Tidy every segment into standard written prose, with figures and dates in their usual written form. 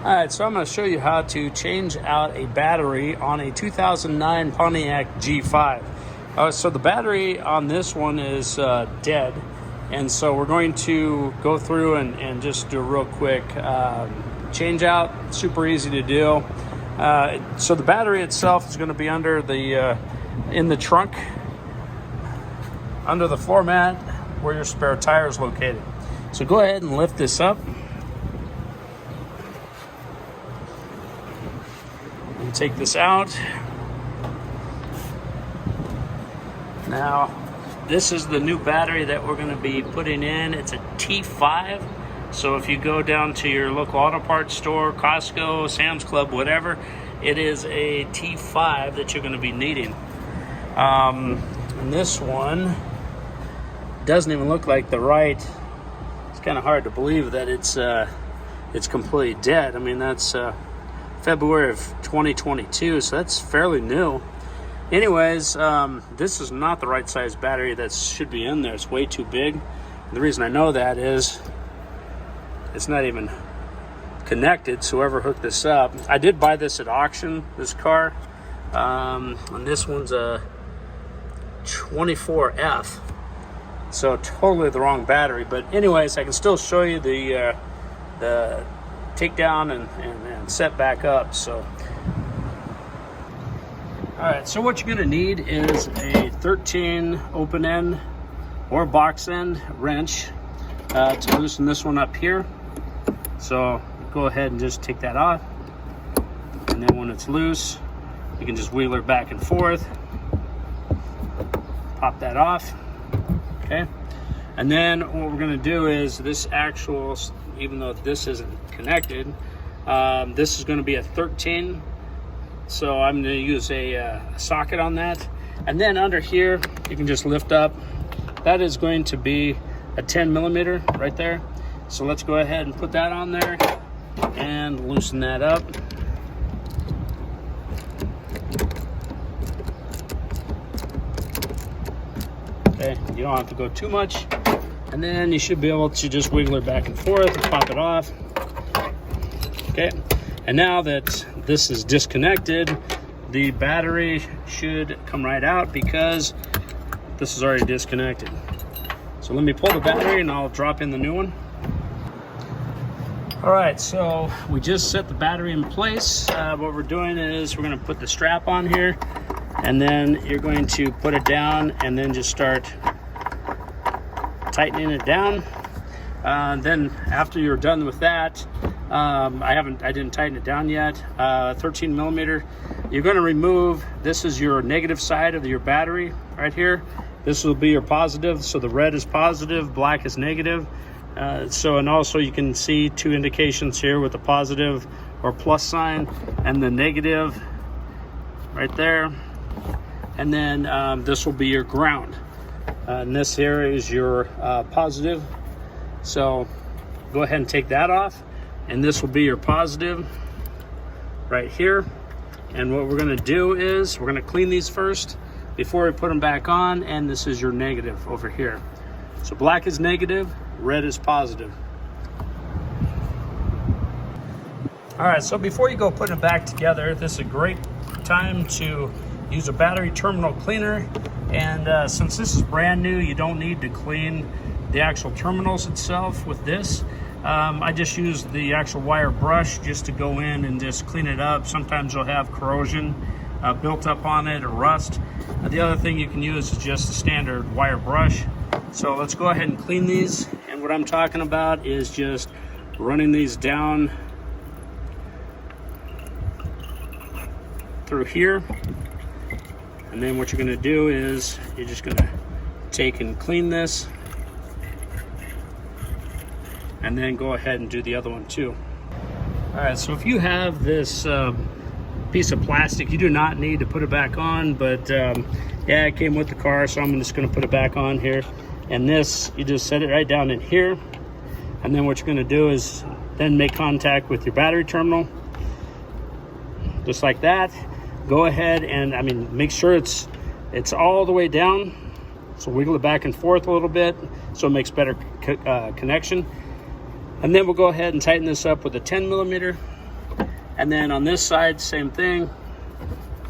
All right, so I'm going to show you how to change out a battery on a 2009 Pontiac G5. So the battery on this one is dead, and so we're going to go through and just do a real quick change out. Super easy to do. So the battery itself is going to be under the in the trunk, under the floor mat where your spare tire is located. So go ahead and lift this up. And take this out. Now, this is the new battery that we're going to be putting in. It's a T5. So if you go down to your local auto parts store, Costco, Sam's Club, whatever, it is a T5 that you're going to be needing. And this one doesn't even look like the right. It's kind of hard to believe that it's completely dead. I mean, that's February of 2022, so that's fairly new. Anyways, this is not the right size battery that should be in there. It's way too big. And the reason I know that is it's not even connected, so whoever hooked this up. I did buy this at auction, this car, and this one's a 24F, so totally the wrong battery. But anyways, I can still show you the take down and set back up. So all right, so what you're going to need is a 13 open end or box end wrench to loosen this one up here. So go ahead and just take that off, and then when it's loose, you can just wheel it back and forth, pop that off. Okay, and then what we're going to do is this actual, even though this isn't connected, this is going to be a 13, so I'm going to use a socket on that. And then under here you can just lift up. That is going to be a 10 millimeter right there. So let's go ahead and put that on there and loosen that up. Okay, you don't have to go too much. And then you should be able to just wiggle it back and forth and pop it off. Okay, and now that this is disconnected, the battery should come right out because this is already disconnected. So let me pull the battery and I'll drop in the new one. All right, so we just set the battery in place. What we're doing is we're going to put the strap on here, and then you're going to put it down and then just start tightening it down. Then after you're done with that, I didn't tighten it down yet. 13 millimeter. You're going to remove, this is your negative side of your battery right here. This will be your positive. So the red is positive, black is negative. And also you can see two indications here with the positive or plus sign and the negative right there. And then this will be your ground. And this here is your positive. So go ahead and take that off, and this will be your positive right here. And what we're going to do is we're going to clean these first before we put them back on, and this is your negative over here. So black is negative, red is positive. All right, so before you go putting it back together, this is a great time to use a battery terminal cleaner. And since this is brand new, you don't need to clean the actual terminals itself with this. I just use the actual wire brush just to go in and just clean it up. Sometimes you'll have corrosion built up on it or rust. The other thing you can use is just a standard wire brush. So let's go ahead and clean these. And what I'm talking about is just running these down through here. And then what you're going to do is you're just going to take and clean this, and then go ahead and do the other one too. All right, so if you have this piece of plastic, you do not need to put it back on, but yeah, it came with the car, so I'm just going to put it back on here. And this, you just set it right down in here, and then what you're going to do is then make contact with your battery terminal, just like that. Go ahead and make sure it's all the way down. So wiggle it back and forth a little bit so it makes better connection. And then we'll go ahead and tighten this up with a 10 millimeter. And then on this side, same thing.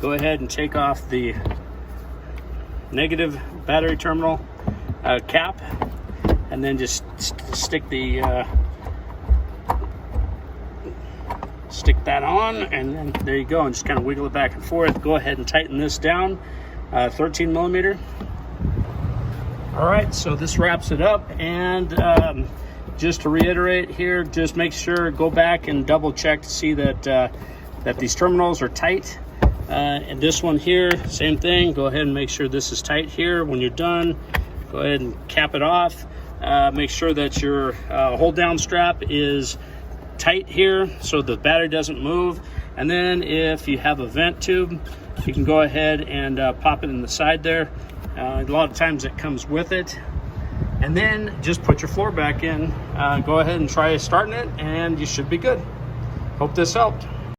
Go ahead and take off the negative battery terminal cap, and then just stick that on, and then there you go, and just kind of wiggle it back and forth. Go ahead and tighten this down, 13 millimeter. All right, so this wraps it up, and just to reiterate here, just make sure, go back and double check to see that that these terminals are tight. And this one here, same thing. Go ahead and make sure this is tight here. When you're done, go ahead and cap it off. Make sure that your hold down strap is tight here so the battery doesn't move. And then if you have a vent tube, you can go ahead and pop it in the side there. A lot of times it comes with it. And then just put your floor back in. Go ahead and try starting it, and you should be good. Hope this helped.